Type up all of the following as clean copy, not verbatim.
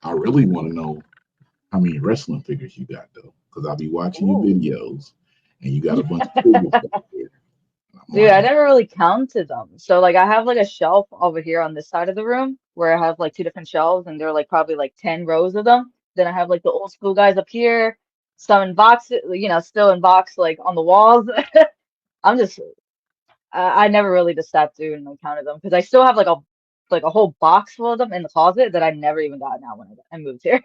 I really want to know how many wrestling figures you got though, because I'll be watching your Ooh. videos, and you got a bunch of figures back there. And I'm Dude, like, I never really counted them. So like I have like a shelf over here on this side of the room where I have like two different shelves and there are like probably like 10 rows of them. Then I have like the old school guys up here, some in boxes, still in box like on the walls. I'm just I never really just sat through and like counted them because I still have like a whole box full of them in the closet that I never even got now when I moved here.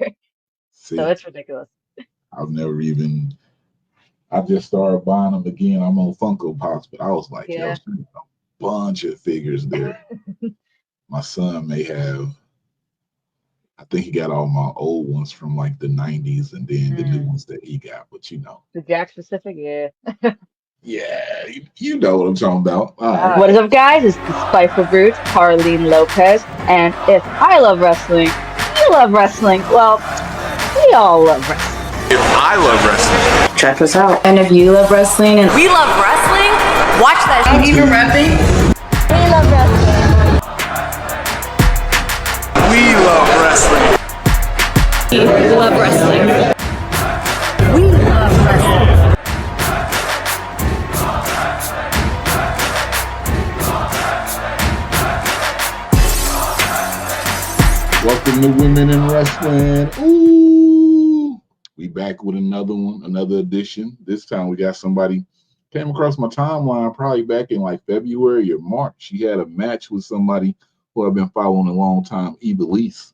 So see, it's ridiculous. I've never even. I just started buying them again. I'm on Funko Pops, but I was like, yo, Yeah. there's a bunch of figures there. My son may have. I think he got all my old ones from like the '90s, and then the new Mm. ones that he got. But The Jack specific, yeah. yeah, you know what I'm talking about. All right. What is up, guys? It's the Spiteful Brute, Harleen Lopez, and if I love wrestling, you love wrestling. Well, we all love wrestling. If I love wrestling, Check us out. And if you love wrestling and We love wrestling. Watch that. I'm even rapping, We love wrestling. we love wrestling. We love wrestling. We love wrestling. Welcome to Women in Wrestling. Ooh, we back with another one, another edition. This time we got somebody came across my timeline probably back in like February or March. She had a match with somebody who I've been following a long time, Ebelise.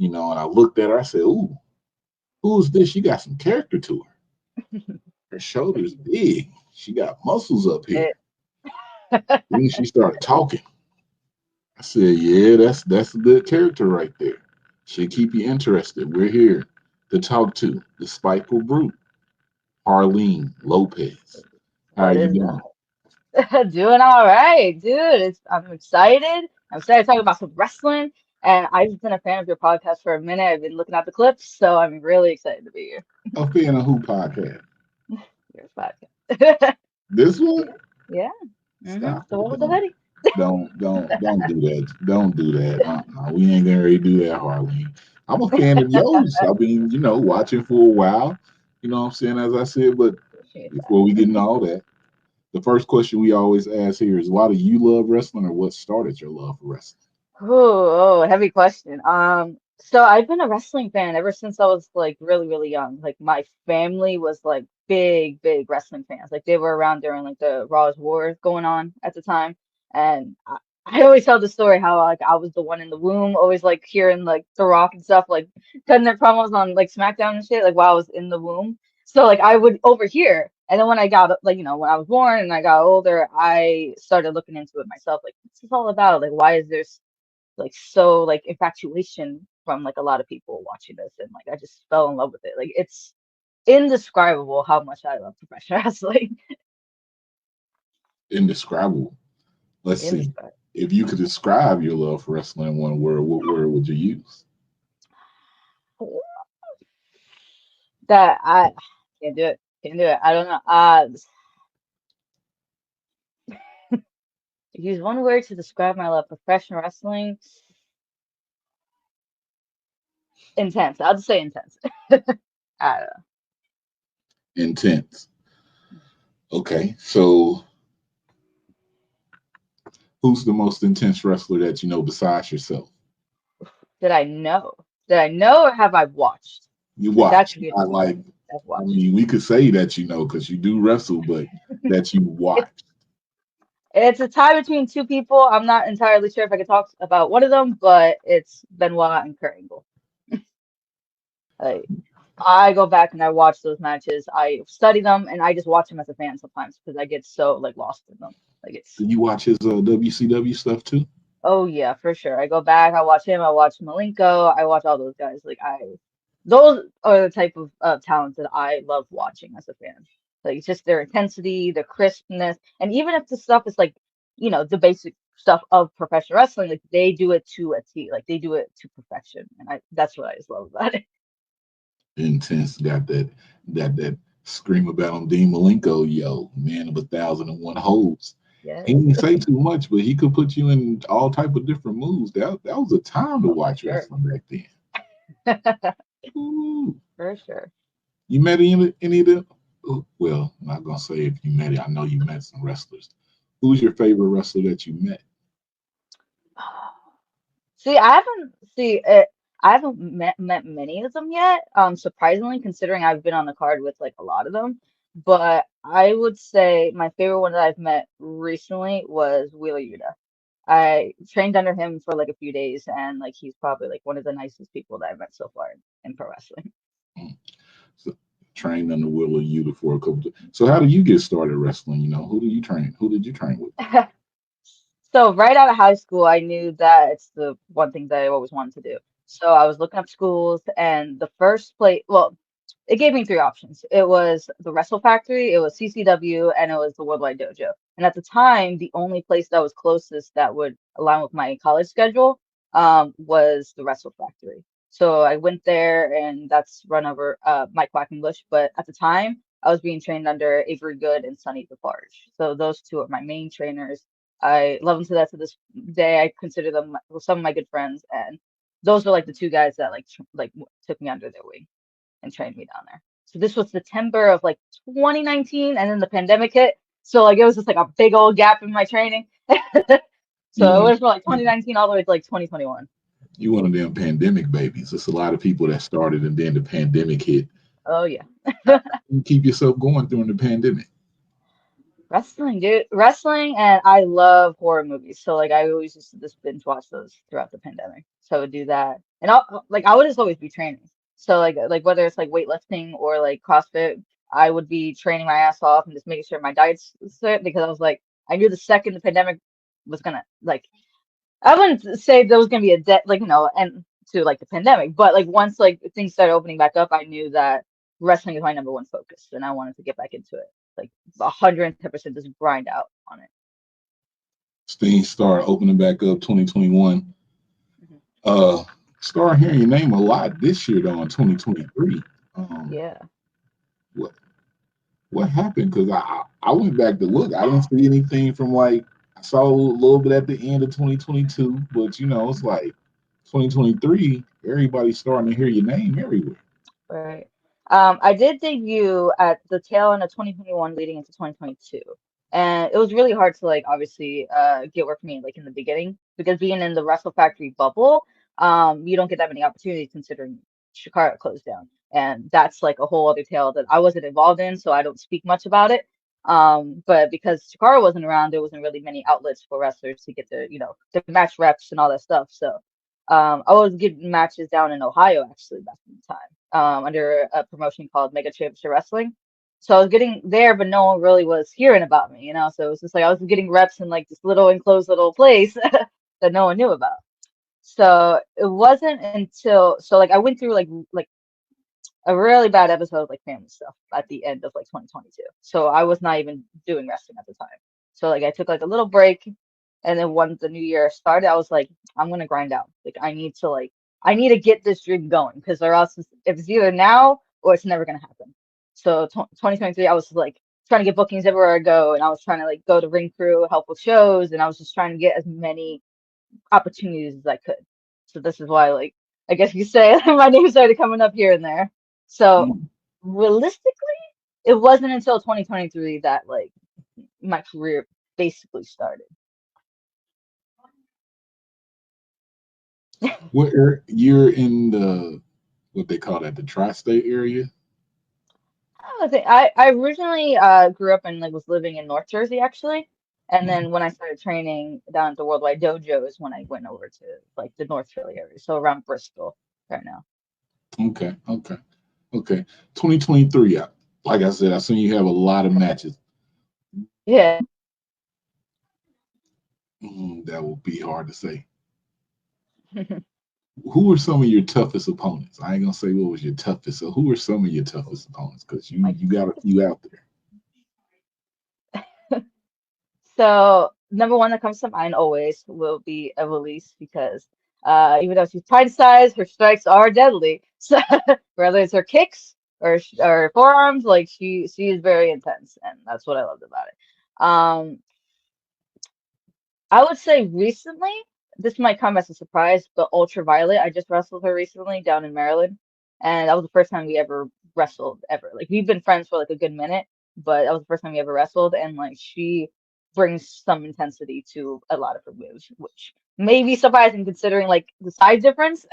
And I looked at her. I said, "Ooh, who's this? She got some character to her. Her shoulders big. She got muscles up here." It, Then she started talking. I said, "Yeah, that's a good character right there. Should keep you interested. We're here to talk to the Spiteful Brute, Harleen Lopez. How are what you is doing?" up? Doing all right, dude. I'm excited. I'm excited to talk about some wrestling, and I've been a fan of your podcast for a minute. I've been looking at the clips, so I'm really excited to be here. A fan of who podcast? Your podcast. This one? Yeah. Stop The it. one with the hoodie. Don't do that. Don't do that. We ain't gonna ready to do that, Harleen. I'm a fan of yours. I've been, watching for a while. You know what I'm saying? As I said, but Appreciate that. before we get into all that, the first question we always ask here is why do you love wrestling or what started your love for wrestling? Heavy question. So I've been a wrestling fan ever since I was like really, really young. Like my family was like big, big wrestling fans. Like they were around during like the Raw's Wars going on at the time. And I always tell the story how like I was the one in the womb, always like hearing like The Rock and stuff, like cutting their promos on like SmackDown and shit, like while I was in the womb. So like I would overhear. And then when I got like, when I was born and I got older, I started looking into it myself. Like, what's this all about? Like, why is there like so like infatuation from like a lot of people watching this, and like I just fell in love with it. Like it's indescribable how much I love professional wrestling. Indescribable. Let's see. Indescribable. If you could describe your love for wrestling in one word, what word would you use? That I can't do it. Can't do it. I don't know. Use one word to describe my love. Professional wrestling. Intense. I'll just say intense. I don't Intense. Okay, so who's the most intense wrestler that you know besides yourself? know. Did I know? Did I know or have I watched? You Like that watch. could be a I different like. question. I've I watched. mean, we could say that you know because you do wrestle, but that you watch. It's a tie between two people. I'm not entirely sure if I could talk about one of them, but it's Benoit and Kurt Angle. Like, I go back and I watch those matches. I study them and I just watch them as a fan sometimes because I get so like lost in them. Like Do it's you watch his WCW stuff too? oh yeah, for sure. I go back, I watch him, I watch Malenko, I watch all those guys. Like those are the type of talents that I love watching as a fan. Like it's just their intensity, their crispness, and even if the stuff is like, the basic stuff of professional wrestling, like they do it to a T. Like they do it to perfection, and I that's what I just love about it. Intense. Got that scream about him, Dean Malenko, yo, man of 1,001 holds. He Yes, didn't say too much, but he could put you in all type of different moves. That was a time to oh, for watch sure. wrestling back then. Ooh. For sure. You met any of them? Oh, well, I'm not gonna say if you met it. I know you met some wrestlers. Who's your favorite wrestler that you met? See, I haven't met many of them yet. Surprisingly, considering I've been on the card with like a lot of them. But I would say my favorite one that I've met recently was Wheeler Yuta. I trained under him for like a few days, and like he's probably like one of the nicest people that I've met so far in pro wrestling. Mm. So, trained under Will you for a couple. So how did you get started wrestling? You know, who did you train? Who did you train with? So right out of high school, I knew that it's the one thing that I always wanted to do. So I was looking up schools, and the first place, well, it gave me three options. It was the Wrestle Factory, it was CCW, and it was the Worldwide Dojo. And at the time, the only place that was closest that would align with my college schedule, was the Wrestle Factory. So I went there, and that's run over Mike Quackenbush. But at the time, I was being trained under Avery Good and Sonny DeFarge. So those two are my main trainers. I love them to death to this day. I consider them some of my good friends, and those are like the two guys that took me under their wing and trained me down there. So this was September of like 2019, and then the pandemic hit. So like it was just like a big old gap in my training. You So it one was from like 2019 all the way to like 2021. you one of them pandemic babies. It's a lot of people that started and then the pandemic hit. Oh yeah. You keep yourself going during the pandemic. Wrestling, dude. Wrestling, and I love horror movies. So like I always used to just binge watch those throughout the pandemic. So I would do that. And I would just always be training. So like whether it's like weightlifting or like CrossFit, I would be training my ass off and just making sure my diet's set because I was like I knew the second the pandemic was gonna like I wouldn't say there was gonna be a debt like end to like the pandemic, but like once like things started opening back up, I knew that wrestling is my number one focus, and I wanted to get back into it, like 110% just grind out on it. Things start opening back up 2021. Mhm. Uh Start hearing your name a lot this year though in 2023. Um Yeah. what what happened? Because I went back to look. I didn't see anything from like I saw a little bit at the end of 2022, but it's like 2023, everybody's starting to hear your name everywhere. Right. I did debut at the tail end of 2021 leading into 2022. And it was really hard to like obviously get work for me like in the beginning because being in the Wrestle Factory bubble, you don't get that many opportunities considering Shikara closed down. And that's like a whole other tale that I wasn't involved in, so I don't speak much about it. But because Shikara wasn't around, there wasn't really many outlets for wrestlers to get the match reps and all that stuff. So I was getting matches down in Ohio actually back in the time, under a promotion called Mega Championship Wrestling. So I was getting there, but no one really was hearing about me. So it was just like I was getting reps in like this little enclosed little place that no one knew about. So it wasn't until like I went through like a really bad episode of like family stuff at the end of like 2022. So I was not even doing wrestling at the time. So like I took like a little break, and then once the new year started, I was like, I'm gonna grind out. Like I need to get this dream going because or else if it's either now or it's never gonna happen. So 2023, I was like trying to get bookings everywhere I go, and I was trying to like go to ring crew, help with shows, and I was just trying to get as many opportunities as I could. So this is why, like, I guess you say my name started coming up here and there. So Mm. realistically, it wasn't until 2023 that like my career basically started. You're in the what they call that, the tri-state area? I originally grew up and like was living in North Jersey actually. And Mhm. then when I started training down at the Worldwide Dojo is when I went over to like the North Philly area, so around Bristol right now. Okay, okay, okay. 2023. Like I said, I seen you have a lot of matches. Yeah. That will be hard to say. Who were some of your toughest opponents? I ain't gonna say what was your toughest. So who were some of your toughest opponents? Because you My you got a few out there. So number one that comes to mind always will be Evelise because even though she's pint sized, her strikes are deadly. So whether it's her kicks or forearms, like she is very intense, and that's what I loved about it. I would say recently, this might come as a surprise, but Ultraviolet, I just wrestled her recently down in Maryland, and that was the first time we ever wrestled ever. Like we've been friends for like a good minute, but that was the first time we ever wrestled, and like she brings some intensity to a lot of her moves, which may be surprising considering like the size difference.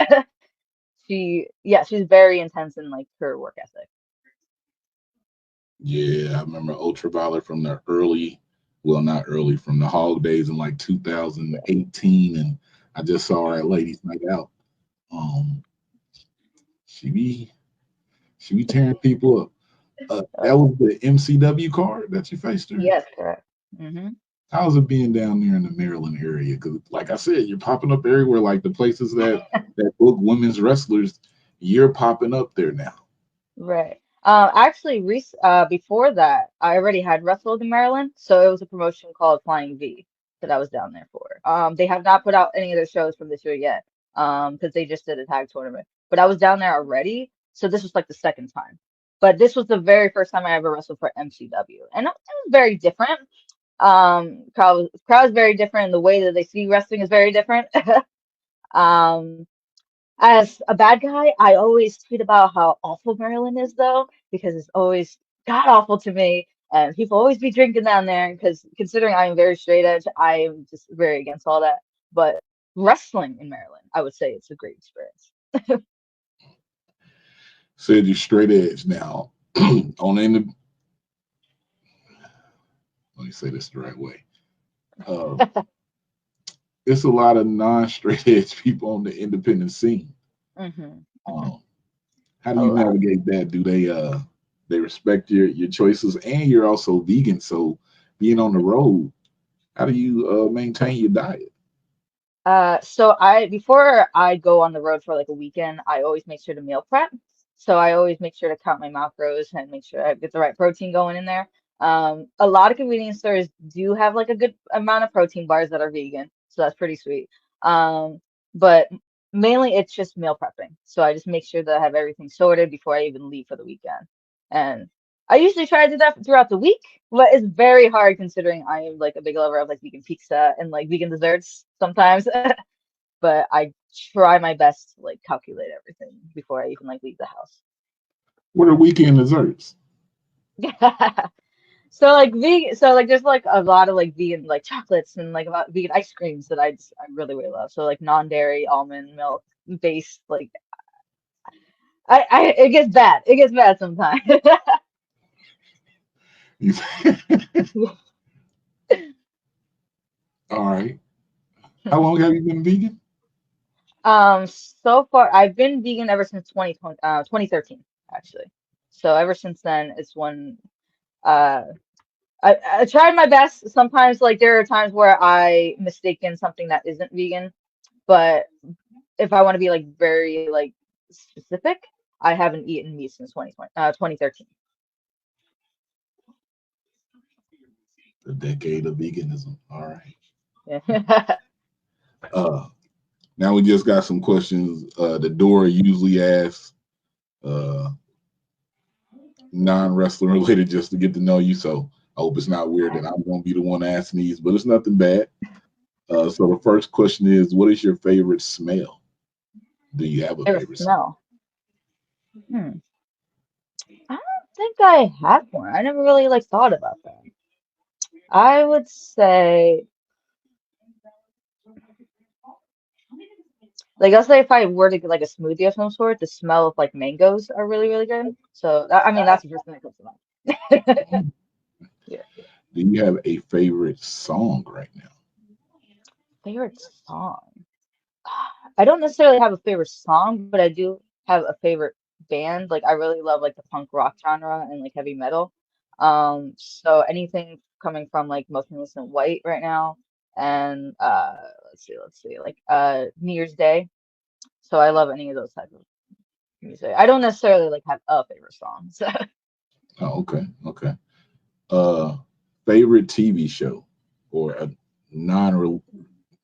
Yeah, she's very intense in like her work ethic. Yeah, I remember Ultraviolet from the early, well, not early, from the Hog days in like Yeah. 2018, and I just saw her at Ladies Night Out. Um, she be she be tearing people up. That Oh, was the MCW card that you faced her. yes, correct. Hmm. How's it being down there in the Maryland area? Because, like I said, you're popping up everywhere. Like the places that book women's wrestlers, you're popping up there now. Right. Actually, before that, I already had wrestled in Maryland, so it was a promotion called Flying V that I was down there for. They have not put out any of their shows from this year yet, because they just did a tag tournament. But I was down there already, so this was like the second time. But this was the very first time I ever wrestled for MCW, and it was very different. Crowd is very different, and the way that they see wrestling is very different. Um, as a bad guy, I always tweet about how awful Maryland is, though, because it's always god awful to me, and people always be drinking down there. Because considering I am very straight edge, I am just very against all that. But wrestling in Maryland, I would say it's a great experience. Said you're straight edge now. On the Let me say this the right way. Uh, it's a lot of non-straight edge people on the independent scene. Hmm. Um, how do A you lot. navigate that? Do they respect your choices, and you're also vegan, so being on the road, how do you maintain your diet? So I before I go on the road for like a weekend, I always make sure to meal prep. So I always make sure to count my macros and make sure I get the right protein going in there. A lot of convenience stores do have like a good amount of protein bars that are vegan, so that's pretty sweet. But mainly it's just meal prepping. So I just make sure that I have everything sorted before I even leave for the weekend. And I usually try to do that throughout the week, but it's very hard considering I am like a big lover of like vegan pizza and like vegan desserts sometimes. But I try my best to like calculate everything before I even like leave the house. What are weekend desserts? So like there's like a lot of like vegan like chocolates and like about vegan ice creams that I really really love. So like non-dairy almond milk based like I it gets bad. It gets bad sometimes. All right. How long have you been vegan? So far I've been vegan ever since 2013 actually. So ever since then it's when uh I tried my best. Sometimes, like, there are times where I mistaken something that isn't vegan, but if I want to be like very like specific, I haven't eaten meat since 2013. The decade of veganism. All right. Yeah. Uh, Now we just got some questions. The door usually asks, uh, non-wrestling related, just to get to know you. So I hope it's not weird that I'm going to be the one asking these, but it's nothing bad. So the first question is, what is your favorite smell? Do you have a Favorite favorite smell? smell. Hmm. I don't think I have one. I never really like thought about that. I would say, like, I'll say if I were to get like a smoothie of some sort, the smell of like mangoes are really, really good. So I mean, that's the first thing that comes to mind. Yeah. Do you have a favorite song right now? Favorite song. I don't necessarily have a favorite song, but I do have a favorite band. Like I really love like the punk rock genre and like heavy metal. So anything coming from like Motionless in White right now, and let's see, like New Year's Day. So I love any of those types of music. I don't necessarily like have a favorite song. So Oh, okay, okay. Uh, Favorite TV show or a non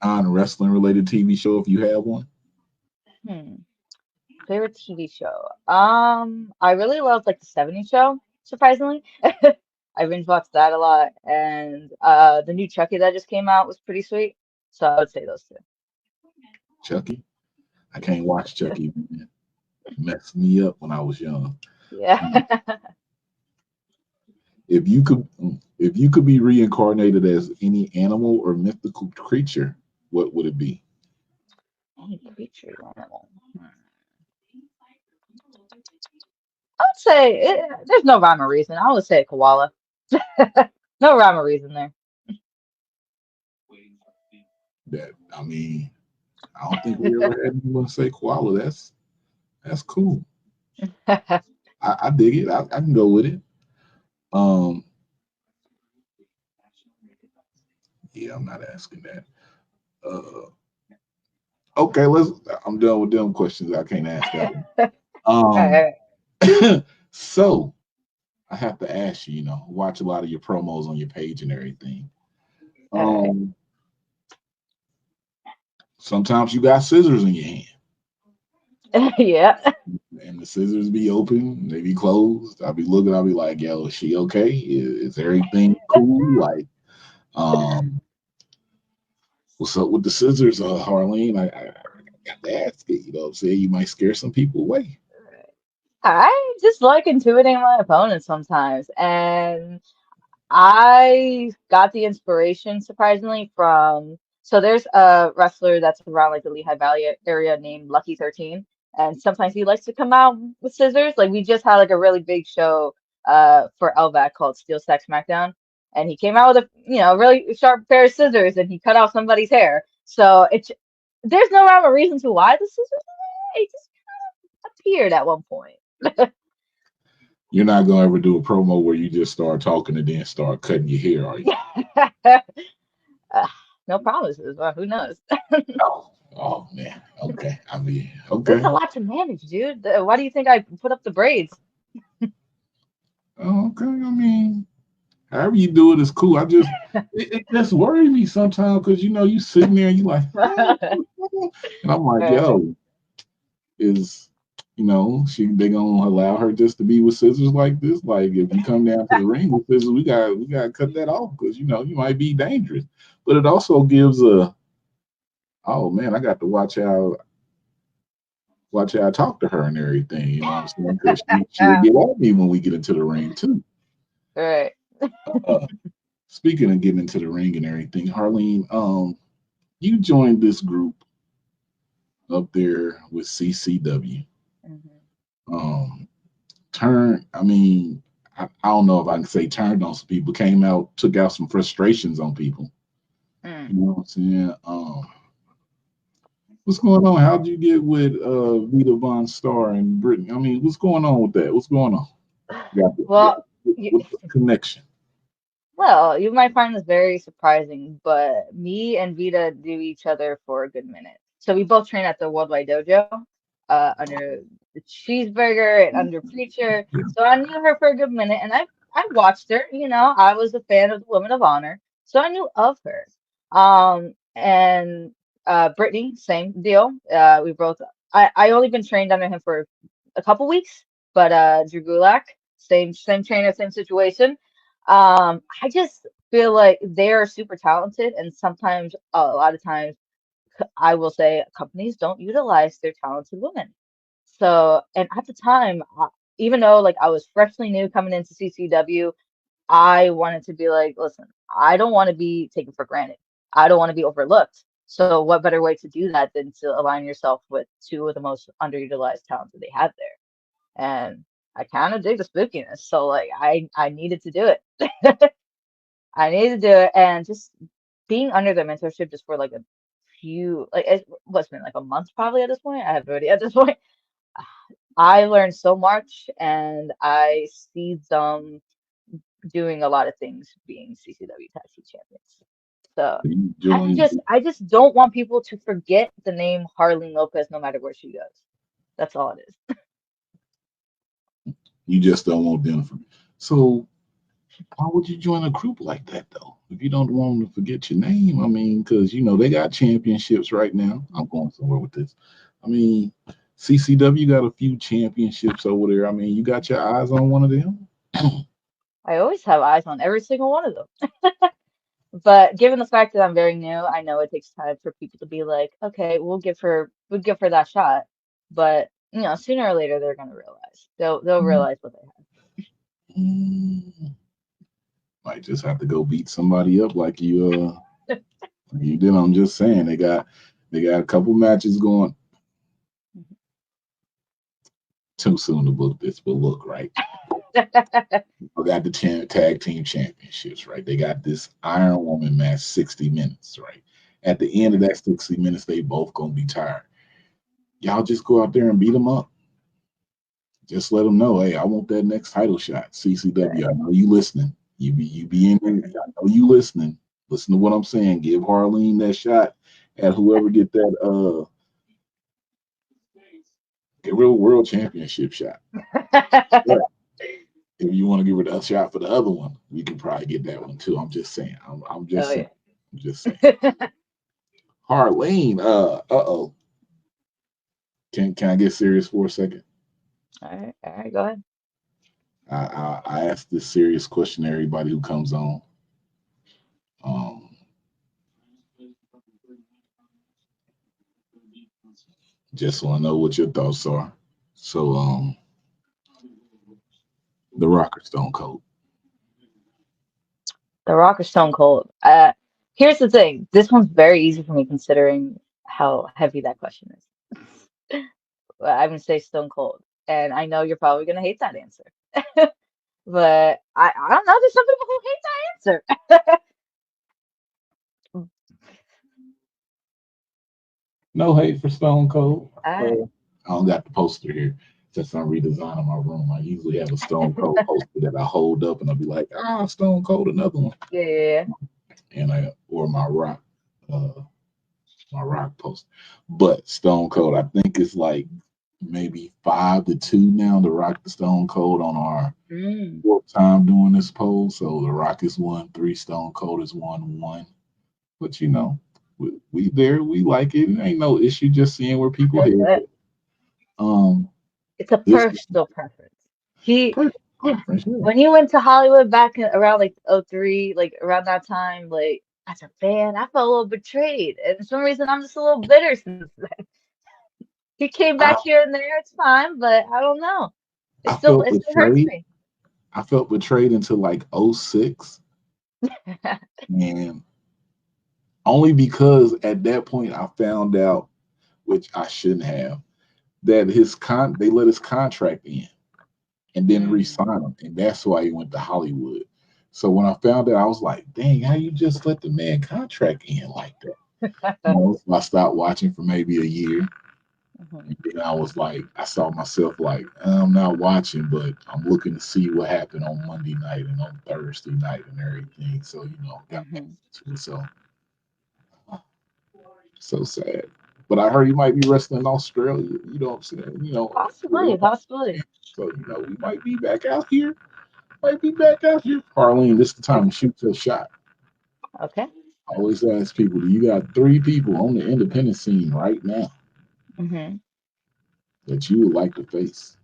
non-wrestling related TV show if you have one? hmm, favorite TV show. I really love like the '70s show, surprisingly. I binge watched that a lot, and the new Chucky that just came out was pretty sweet. So I would say those two. Chucky. I can't watch Chucky. Man. It messed me up when I was young. Yeah. If you could be reincarnated as any animal or mythical creature, what would it be? Any creature, animal. I would say there's no rhyme or reason. I would say a koala. No rhyme or reason there. That I mean, I don't think we ever had anyone say koala. That's cool. I dig it. I can go with it. Um, yeah, I'm not asking that. Okay, I'm done with them questions. I can't ask that one. All right. So I have to ask you, watch a lot of your promos on your page and everything. All Sometimes you got scissors in your hand, right. Yeah. and the scissors be open, they be closed. I'll be looking, I'll be like, yo, is she okay? Is everything cool? Like, what's up with the scissors, Harleen? I got to ask it, what I'm saying? You might scare some people away. I just like intimidating my opponents sometimes, and I got the inspiration surprisingly from so there's a wrestler that's around like the Lehigh Valley area named Lucky 13, and sometimes he likes to come out with scissors. Like we just had like a really big show for LVAC called Steel Stack SmackDown, and he came out with a really sharp pair of scissors and he cut off somebody's hair. So there's no rhyme or reason to why the scissors are there. It just appeared at one point. You're not gonna ever do a promo where you just start talking and then start cutting your hair, are you? No promises. Well, who knows? Oh man. Okay. I mean, There's okay. a lot to manage, dude. Why do you think I put up the braids? Okay. I mean, however you do it is cool. It just worries me sometimes because you sitting there and you like, and I'm like, yo, is they gonna allow her just to be with scissors like this? Like if you come down to the ring with scissors, we gotta cut that off because you might be dangerous. But it also gives oh man, I got to watch how I talk to her and everything. You know what I'm saying? Because she'll get at me when we get into the ring too. Right. Speaking of getting into the ring and everything, Harleen, you joined this group up there with CCW. I mean, I don't know if I can say turned on some people, took out some frustrations on people. You know what I'm saying? What's going on? How'd you get with Vita Von Star and Brittany? I mean, what's going on with that? What's going on? Well, What's the connection? well, you might find this very surprising, but me and Vita knew each other for a good minute. So we both train at the Worldwide Dojo, under the Cheeseburger and under Preacher. So I knew her for a good minute, and I watched her. I was a fan of the Women of Honor, so I knew of her. And Brittany, same deal. We both. I only been trained under him for a couple weeks, but Drew Gulak, same trainer, same situation. I just feel like they are super talented, and sometimes, a lot of times, I will say companies don't utilize their talented women. So, and at the time, even though like I was freshly new coming into CCW, I wanted to be like, listen, I don't want to be taken for granted. I don't want to be overlooked. So, what better way to do that than to align yourself with two of the most underutilized talents that they have there? And I kind of dig the spookiness, so like I needed to do it. I needed to do it, and just being under their mentorship just for like a few, like what's been like a month probably at this point. I have no idea at this point. I learned so much, and I see them doing a lot of things being CCW Tag Team Champions. So I just don't want people to forget the name Harleen Lopez no matter where she goes. That's all it is. You just don't want them to. So why would you join a group like that though? If you don't want them to forget your name, I mean, because they got championships right now. I'm going somewhere with this. I mean, CCW got a few championships over there. I mean, you got your eyes on one of them? I always have eyes on every single one of them. But given the fact that I'm very new, I know it takes time for people to be like, okay, we'll give her that shot. But sooner or later they're gonna realize. They'll realize what they Mm, Might just have to go beat somebody up like you did. I'm just saying they got a couple matches going. Too soon to book this, but look, right. have. I got the tag team championships, right? They got this Iron Woman match, 60 minutes, right? At the end of that 60 minutes, they both gonna be tired. Y'all just go out there and beat them up. Just let them know, hey, I want that next title shot. CCW, I know you listening. You be in there. I know you listening. Listen to what I'm saying. Give Harleen that shot at whoever get that get real world championship shot. But if you want to give her that shot for the other one, we can probably get that one too. I'm just saying. I'm just Oh saying. I'm just saying. yeah. Harleen, oh. Can I get serious for a second? All right, go ahead. I ask this serious question to everybody who comes on. Um, just want to know what your thoughts are. So, The Rock or Stone Cold? The Rock or Stone Cold? Here's the thing. This one's very easy for me considering how heavy that question is. I'm gonna say Stone Cold, and I know you're probably gonna hate that answer, but I don't know. There's some people who hate that answer. No hate for Stone Cold. Uh, I don't got the poster here since I'm redesigning my room. I usually have a Stone Cold poster that I hold up and I'll be like, Stone Cold, another one. yeah. And or uh, my rock poster. But Stone Cold, I think it's like maybe 5-2 now. The Rock the Stone Cold on our Mm. fourth time doing this poll. So the Rock is 1-3, Stone Cold is 1-1. But we there, we like it. It ain't no issue just seeing where people head. It's a This personal preference. He preference, yeah. when he went to Hollywood back around like '03, like around that time, like as a fan, I felt a little betrayed. And for some reason I'm just a little bitter since then. He came I, back here and there, it's fine, but I don't know. I felt It still hurts betrayed. me. I felt betrayed until like '06. And only because at that point I found out, which I shouldn't have, that they let his contract in and didn't re-sign him, and that's why he went to Hollywood. So when I found out, I was like, "Dang, how you just let the man contract in like that?" So I stopped watching for maybe a year, and then I was like, I saw myself like, I'm not watching, but I'm looking to see what happened on Monday night and on Thursday night and everything. So got back to it. So sad. But I heard he might be wrestling in Australia. You know what I'm saying? Possibility. So we might be back out here. Might be back out here. Harleen, this is the time to shoot your shot. Okay. I always ask people, do you got 3 people on the independent scene right now that you would like to face?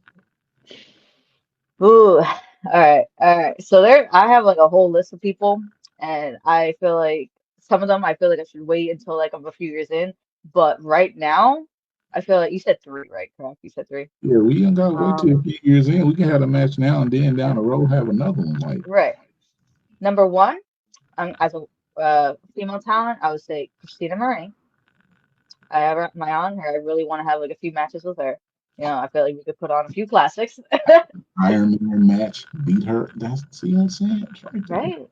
Ooh, all right. So I have like a whole list of people, and I feel like some of them I feel like I should wait until like I'm a few years in. But right now, I feel like you said three, right? Correct. You said three. Yeah, we ain't got to wait till a Um, few years in. We can have a match now and then down the road have another one. Like, right. Number one, as a female talent, I would say Christina Marie. I have my eye on her. I really want to have like a few matches with her. I feel like we could put on a few classics. Iron Man match, beat her. See what I'm saying? It's right there. Right.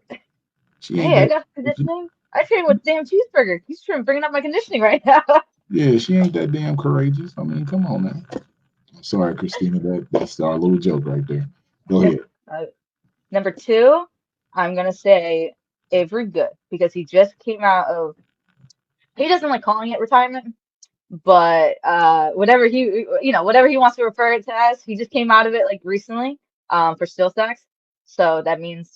She ain't Hey, I that. got conditioning. I train with damn cheeseburger. He's bringing up my conditioning right now. Yeah, she ain't that damn courageous. I mean, come on now. I'm sorry, Christina. That's our little joke right there. Go ahead. Number two, I'm gonna say Avery Good because he just came out of. He doesn't like calling it retirement, but whatever he wants to refer it to as, he just came out of it like recently, for Steel Stacks. So that means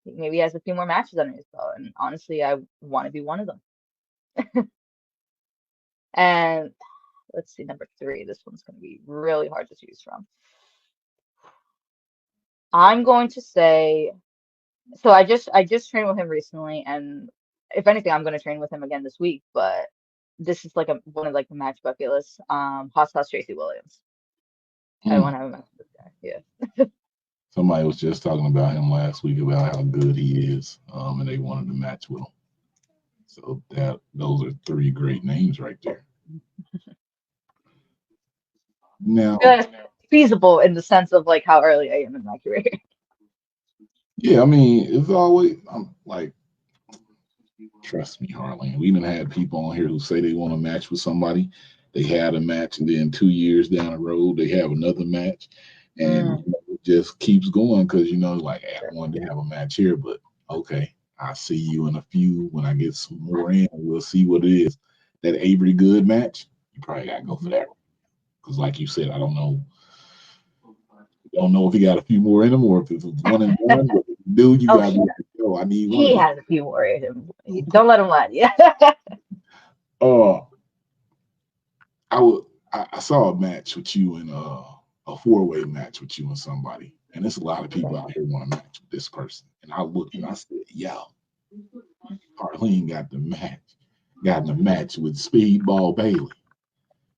maybe he has a few more matches under his belt, and honestly, I want to be one of them. And let's see, number three. This one's gonna be really hard to choose from. I'm going to say So I just trained with him recently, and if anything, I'm gonna train with him again this week. But this is like one of like the match bucket list. Hot Sauce Tracy Williams. I Hmm. want to have a match with this guy. Yeah. Somebody was just talking about him last week about how good he is, and they wanted to match with him. So those are three great names right there. I feel Now, like it's feasible in the sense of like how early I am in my career. yeah, I mean, it's always I'm like, trust me, Harleen. We even had people on here who say they want to match with somebody. They had a match, and then 2 years down the road, they have another match, and Mm. it just keeps going because like, hey, I wanted to have a match here, but okay, I'll see you in a few when I get some more in. We'll see what it is. That Avery Good match, you probably gotta go for that because, like you said, I don't know if he got a few more in him or if it's one and done. But dude, you Oh, gotta be like, yo, I need one of he these. has a few more in him. Don't let him lie. Yeah. Uh, I saw a match with you in a four-way match with you and somebody, and there's a lot of people out here want to match with this person. And I looked and I said, yo, Harleen got in the match with Speedball Bailey.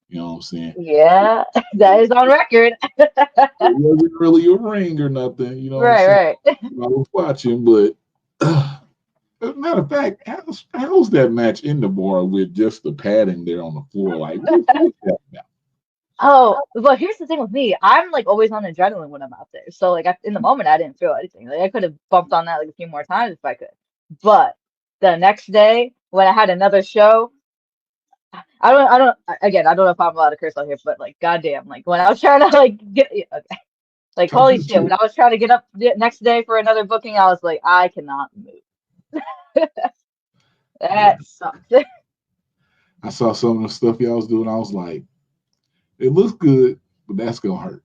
You know what I'm saying? Yeah, that is on record. It wasn't really a ring or nothing. You know what I'm saying? Right, right. I was watching, but as a matter of fact, how's that match in the bar with just the padding there on the floor? Like, what's that about? Oh, well, here's the thing with me. I'm like always on adrenaline when I'm out there. So like in the moment, I didn't feel anything. Like I could have bumped on that like a few more times if I could. But the next day when I had another show, again, I don't know if I'm allowed to curse out here, but like goddamn, like when I was trying to like get, yeah, okay, like Talk holy your shit, when shit. I was trying to get up the next day for another booking, I was like, I cannot move. Yeah. That sucked. I saw some of the stuff y'all was doing. I was like, it looks good, but that's gonna hurt.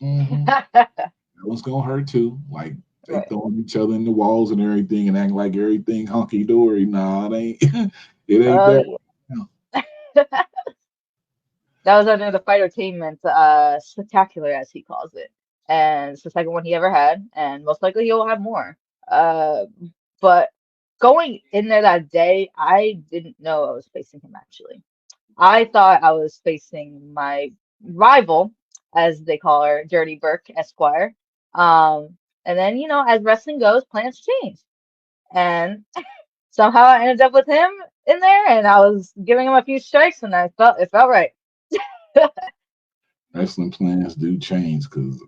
That one's gonna hurt too. Like they Right. throwing each other in the walls and everything and acting like everything hunky dory. Nah, it ain't. It ain't Oh that. yeah. No. That was under the Fightertainment Spectacular, as he calls it. And it's the second one he ever had, and most likely he'll have more. Uh, but going in there that day, I didn't know I was facing him actually. I thought I was facing my rival, as they call her, Dirty Burke Esquire. And then, as wrestling goes, plans change. And somehow I ended up with him in there, and I was giving him a few strikes, and it felt right. Wrestling plans do change because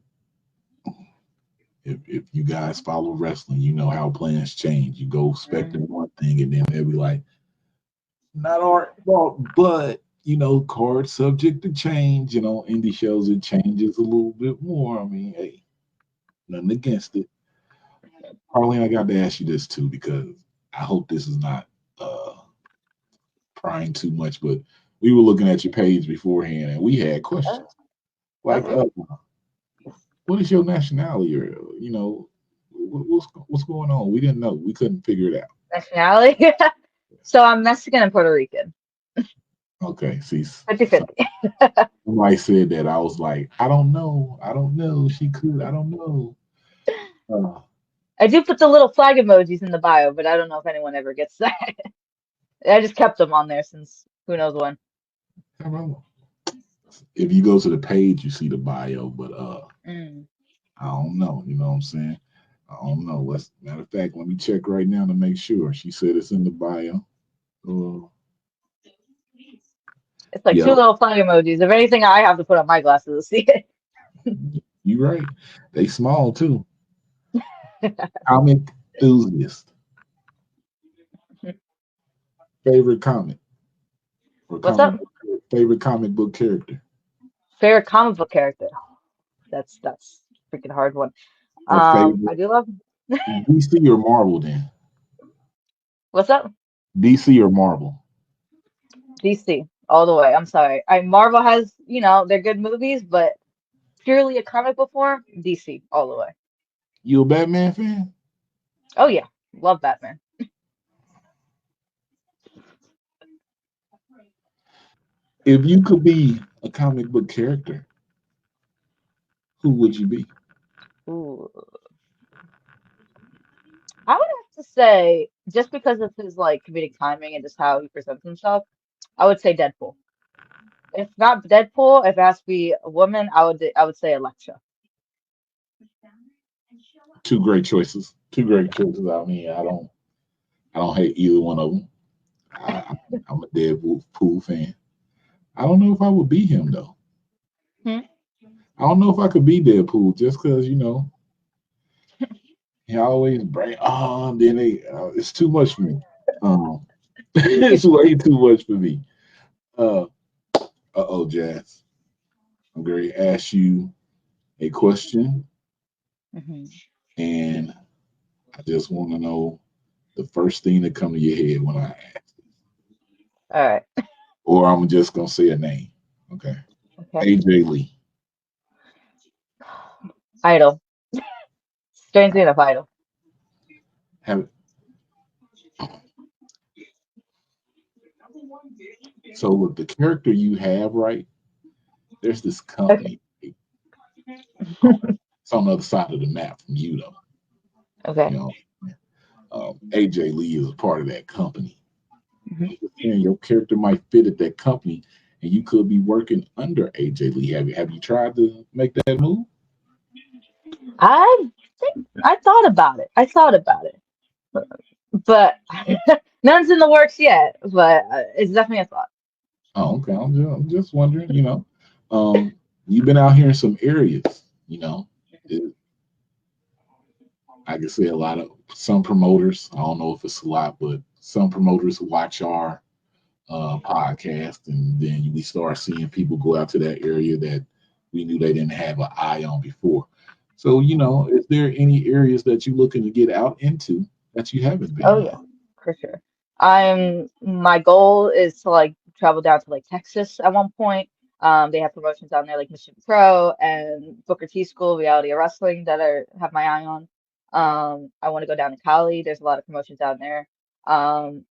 if you guys follow wrestling, you know how plans change. You go expecting Mhm. one thing and then they'll be like, not our fault, but cards subject to change. Indie shows it changes a little bit more. I mean, hey, nothing against it. Harleen, I got to ask you this too because I hope this is not uh prying too much, but we were looking at your page beforehand and we had Oh, questions like, okay. what is your nationality, or what's going on? We didn't know. We couldn't figure it out. Nationality. So I'm Mexican and Puerto Rican. Okay, see, 50-50. somebody said that. I was like, I don't know. I don't know. She could. I don't know. Uh, I do put the little flag emojis in the bio, but I don't know if anyone ever gets that. I just kept them on there since who knows when. I don't know. If you go to the page, you see the bio, but Mm. I don't know. You know what I'm saying? I don't know. Matter of fact, let me check right now to make sure. She said it's in the bio. Uh, It's like two yep, little flag emojis. If anything, I have to put on my glasses to see it. you right. They small too. Comic enthusiast. Favorite comic or What's up? favorite comic book character Favorite comic book character. That's a freaking hard one. or favorite I do love. DC or Marvel then? What's up? DC or Marvel? DC all the way. I'm sorry. Marvel has, they're good movies, but purely a comic book form, DC all the way. You a Batman fan? Oh yeah, love Batman. If you could be a comic book character, who would you be? Ooh. I would have to say, just because of his like comedic timing and just how he presents himself, I would say Deadpool. If not Deadpool, if it has to be a woman, I would say Alexa. Two great choices. Two great choices. I mean, I don't hate either one of them. I'm a Deadpool fan. I don't know if I would be him though. Hmm? I don't know if I could be Deadpool just because he always bring then it's too much for me. Um, it's way too much for me. Uh, Jazz. I'm going to ask you a question, Hmm. and I just want to know the first thing that come to your head when I ask, All right. or I'm just gonna say a name. Okay, Okay. AJ Lee. Idol. Strangely enough, Idol. Have so with the character you have, right? There's this Okay. company. It's on the other side of the map from you, though. Okay. You know, AJ Lee is a part of that company. Mhm. And your character might fit at that company, and you could be working under AJ Lee. Have you tried to make that move? I think I thought about it. I thought about it, but none's in the works yet. But it's definitely a thought. Oh, okay. I'm just wondering. You've been out here in some areas. It, I can say a lot of some promoters. I don't know if it's a lot, but some promoters watch our podcast, and then we start seeing people go out to that area that we knew they didn't have an eye on before. So, is there any areas that you're looking to get out into that you haven't Oh been yeah, yet? for sure. My goal is to like travel down to like Texas at one point. They have promotions down there like Mission Pro and Booker T School Reality of Wrestling that I have my eye on. I want to go down to Cali. There's a lot of promotions down there. Um,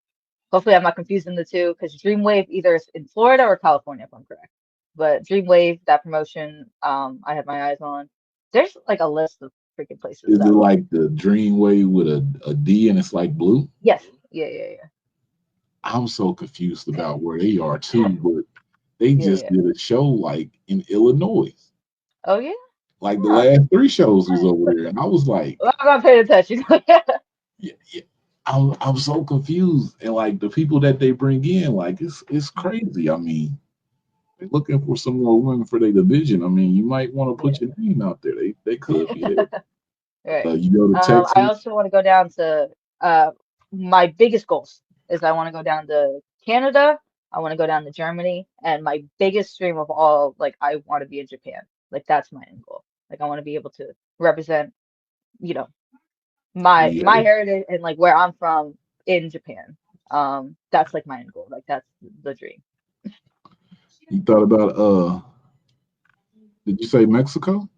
Hopefully I'm not confusing the two because Dreamwave either is in Florida or California if I'm correct. But Dreamwave, that promotion, I have my eyes on. There's like a list of freaking places Is it that like like the Dreamway with a D and it's like blue? yes, yeah, yeah, I'm so confused about where they are too, but they yeah, just yeah. did a show like in Illinois. Oh yeah? Like the Huh. last three shows was over there, and I was like, Well, I'm not paying attention. yeah, yeah. I'm so confused, and like the people that they bring in, like it's crazy. I mean, they're looking for some more women for their division. I mean, you might want to Yeah. put your name out there. They could be there. Right. You go to I Texas. also want to go down to my biggest goals is I want to go down to Canada, I want to go down to Germany, and my biggest dream of all, like I want to be in Japan. Like that's my end goal. Like I want to be able to represent, you know, Do my you heritage and like where I'm from in Japan. That's like my end goal. Like that's the dream. you thought about Did you say Mexico?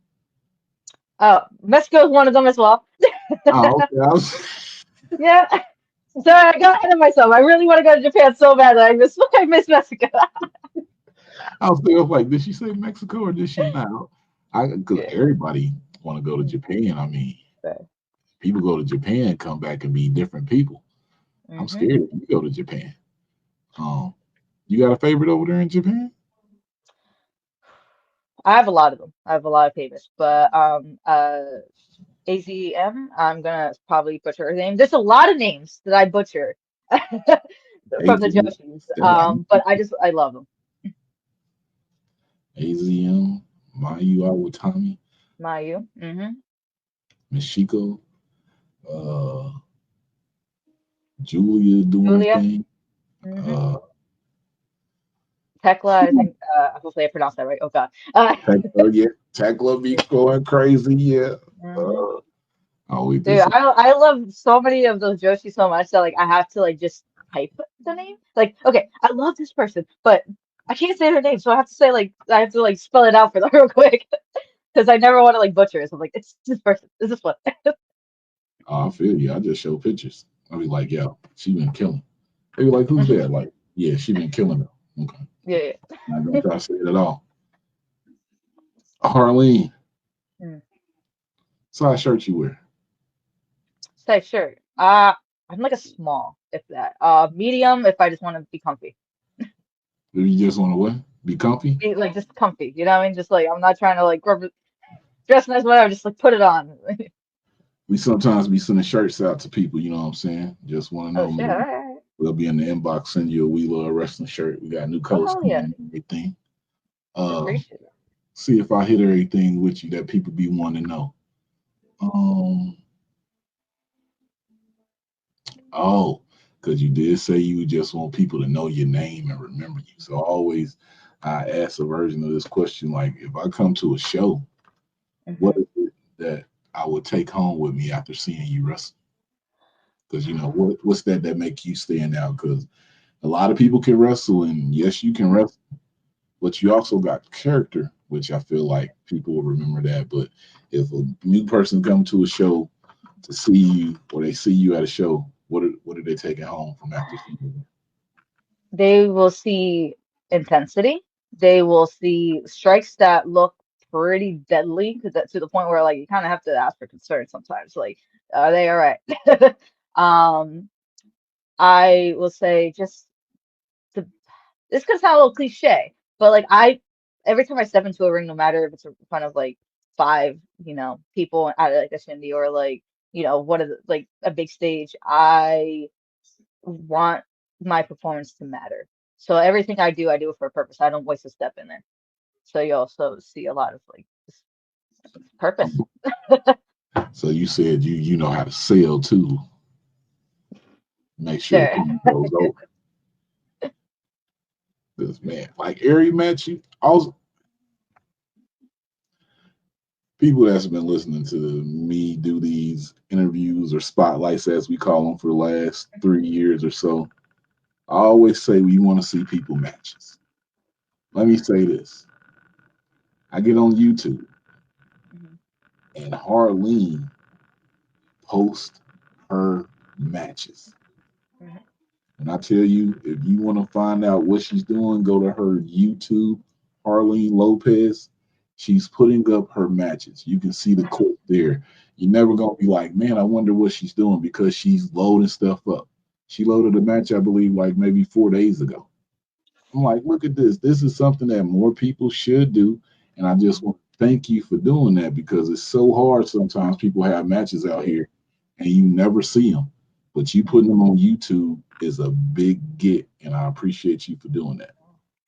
Mexico is one of them as well. Oh, okay. Yeah. So I got ahead of myself. I really want to go to Japan so bad that I miss Mexico. I was thinking like, did she say Mexico or did she not? Because Yeah. everybody want to go to Japan. I mean, people go to Japan, come back and be different people. I'm Mm-hmm. scared if you go to Japan. Um, you got a favorite over there in Japan? I have a lot of them. I have a lot of favorites, but AZM, I'm gonna probably butcher her name. There's a lot of names that I butcher from the AZM, Joshis. But I love them. AZM, Mayu Awatami, Mayu. Mm-hmm. Michiko, uh, Julia doing her Julia. thing. Mm-hmm. Uh, Tekla, I think hopefully I pronounced that right. Oh God. Tekla, yeah, Tekla be going crazy, yeah. Mhm. Uh, I always Dude, just I love so many of those Joshi so much that like I have to like just type the name. Like, okay, I love this person, but I can't say their name, so I have to say like I have to like spell it out for them real quick because I never want to like butcher it. So I'm like, it's this person, it's this one. I feel you. I just show pictures. I be like, yo, she been killing. They be like, who's that? Like, yeah, she been killing them. Okay. Yeah, yeah. Not gonna try to say it at all. Harleen, Mm. size shirt you wear. Size shirt. I'm like a small, if that. Medium if I just want to be comfy. If you just want to what? Be comfy? Like just comfy, you know what I mean? Just like I'm not trying to like dress nice, whatever. Just like put it on. We sometimes be sending shirts out to people, you know what I'm saying? Just want to Oh know, shit! All maybe right. we'll be in the inbox, send you a We Love Wrestling shirt. We got new Oh colors hell coming yeah! in and everything. I Uh, appreciate it. see if I hit everything with you that people be wanting to know. Um, oh, because you did say you just want people to know your name and remember you. So I ask a version of this question like, if I come to a show, what Hmm. is it that I would take home with me after seeing you wrestle? Because what's that make you stand out? Because a lot of people can wrestle, and yes, you can wrestle, but you also got character, which I feel like people will remember that. But if a new person come to a show to see you, or they see you at a show, what are they taking home from after seeing you? They will see intensity. They will see strikes that look pretty deadly, because that to the point where like you kind of have to ask for concern sometimes. Like, are they all right? Um, I will say just the this could sound a little cliche, but like every time I step into a ring, no matter if it's in front of like five, people at like a shindy or like, what is it, like a big stage, I want my performance to matter. So everything I do it for a purpose. I don't waste a step in there. So you also see a lot of like just purpose. So you said you know how to sell too. Make sure the Sure. point goes over. This man, like every match, you also people that's been listening to me do these interviews or spotlights, as we call them, for the last 3 years or so. I always say we want to see people matches. Let me say this: I get on YouTube Mhm. and Harleen posts her matches. Mhm. And I tell you, if you want to find out what she's doing, go to her YouTube, Harleen Lopez. She's putting up her matches. You can see the clip there. You're never gonna be like, man, I wonder what she's doing because she's loading stuff up. She loaded a match, I believe, like maybe 4 days ago. I'm like, look at this. This is something that more people should do. And I just want to thank you for doing that because it's so hard sometimes. People have matches out here and you never see them. But you putting them on YouTube is a big get. And I appreciate you for doing that.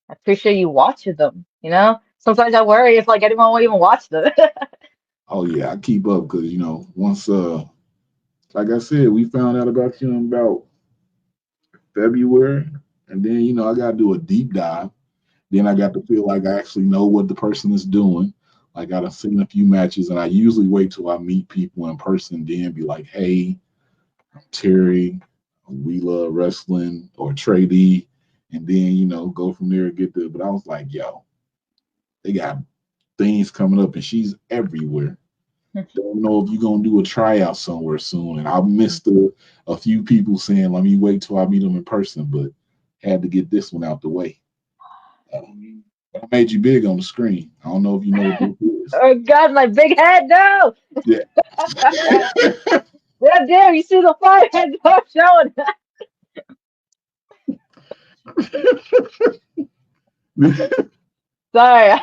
I appreciate you watching them, you know? Sometimes I worry if like anyone will even watch them. Oh, yeah, I keep up because, once, like I said, we found out about you in about February. And then, I got to do a deep dive. Then I got to feel like I actually know what the person is doing. Like I've seen a few matches, and I usually wait till I meet people in person, then be like, "Hey, I'm Terry. We love wrestling," or Trey D, and then go from there and get there. But I was like, "Yo, they got things coming up, and she's everywhere. Don't know if you're gonna do a tryout somewhere soon." And I missed a few people saying, "Let me wait till I meet them in person," but had to get this one out the way. I made you big on the screen. I don't know if you know what this is. Oh God, my big head, no! Yeah. Yeah, damn, you see the fire head showing. Sorry,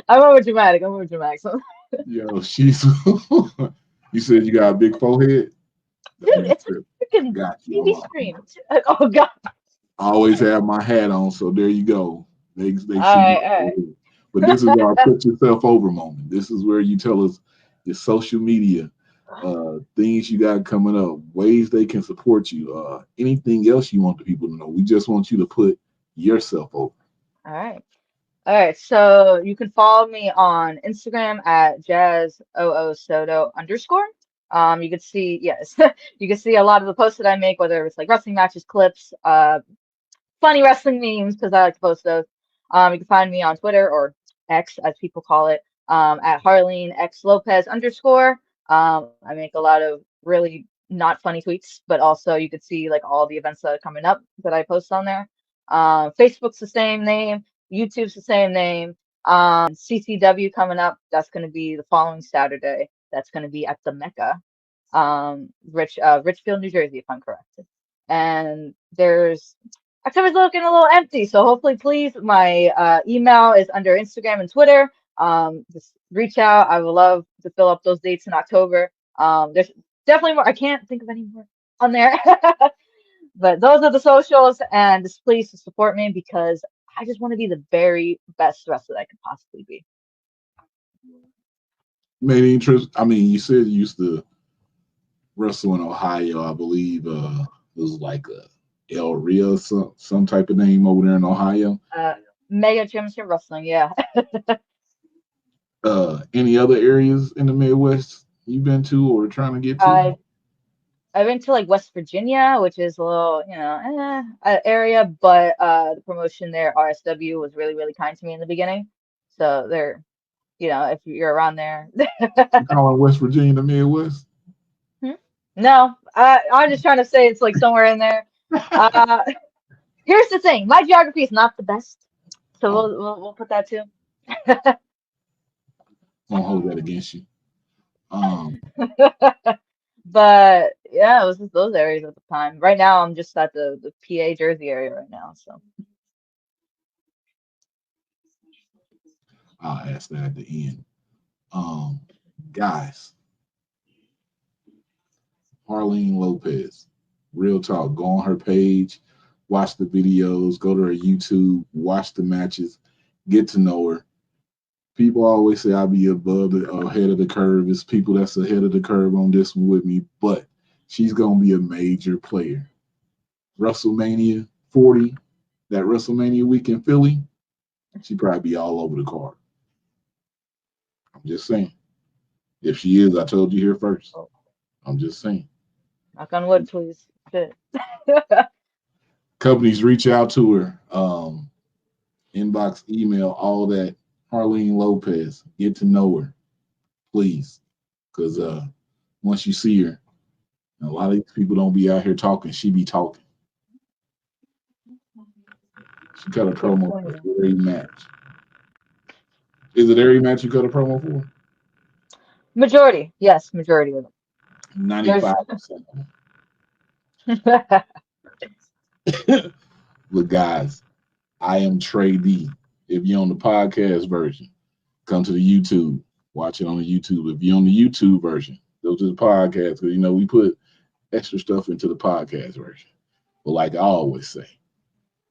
I'm over dramatic. I'm over dramatic. So, Yo, she's. You said you got a big forehead. dude, Don't even it's trip. a freaking Got you. TV screen. Oh God. I always have my hat on, so there you go. They All see my right, all right. forehead. But this is our put yourself over moment. This is where you tell us your social media, things you got coming up, ways they can support you, anything else you want the people to know. We just want you to put yourself over. All right. All right. So you can follow me on Instagram at jazz00soto underscore. You can see, yes, you can see a lot of the posts that I make, whether it's like wrestling matches, clips, funny wrestling memes, because I like to post those. You can find me on Twitter or X, as people call it, at Harleen X Lopez underscore. I make a lot of really not funny tweets, but also you could see like all the events that are coming up that I post on there. Facebook's the same name, YouTube's the same name. CCW coming up. That's going to be the following Saturday. That's going to be at the Mecca. Richfield, New Jersey, if I'm correct. And there's October's looking a little empty, so hopefully, please, my email is under Instagram and Twitter. Just reach out. I would love to fill up those dates in October. There's definitely more. I can't think of any more on there, but those are the socials, and just please support me because I just want to be the very best wrestler I could possibly be. Made interest. I mean, you said you used to wrestle in Ohio. I believe it was like a El Rio, some type of name over there in Ohio. Mega Championship Wrestling, yeah. Any other areas in the Midwest you've been to or trying to get to? I've been to like West Virginia, which is a little, area, but the promotion there, RSW, was really, really kind to me in the beginning. So they're, if you're around there. You calling West Virginia the Midwest? No, I'm just trying to say it's like somewhere in there. Here's the thing, my geography is not the best, so we'll put that too. Won't hold that against you. But yeah, it was just those areas at the time. Right now, I'm just at the PA Jersey area right now. So I'll ask that at the end. Guys, Harleen Lopez, real talk. Go on her page, watch the videos, go to her YouTube, watch the matches, get to know her. People always say I'll be above the ahead of the curve. It's people that's ahead of the curve on this one with me, but she's gonna be a major player. WrestleMania 40, that WrestleMania week in Philly, she probably be all over the card. I'm just saying. If she is, I told you here first. I'm just saying. Knock on wood, please. Shit. Companies reach out to her, inbox, email, all that. Harleen Lopez, get to know her, please, because once you see her, a lot of these people don't be out here talking. She be talking. She cut a promo for every match. Is it every match you cut a promo for? Majority, yes, majority of them. 95%. Look, guys, I am Trey D. If you're on the podcast version, come to the YouTube. Watch it on the YouTube. If you're on the YouTube version, go to the podcast because we put extra stuff into the podcast version. But like I always say,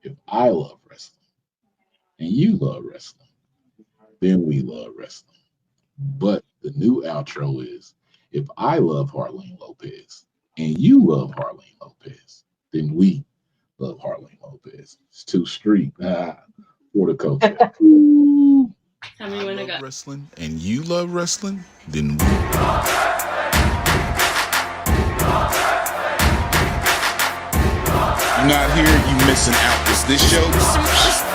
if I love wrestling and you love wrestling, then we love wrestling. But the new outro is, if I love Harleen Lopez and you love Harleen Lopez, then we love Harleen Lopez. It's too street for the culture. How many win I got? Wrestling and you love wrestling, then we. You're not here, you missing out. Is this show?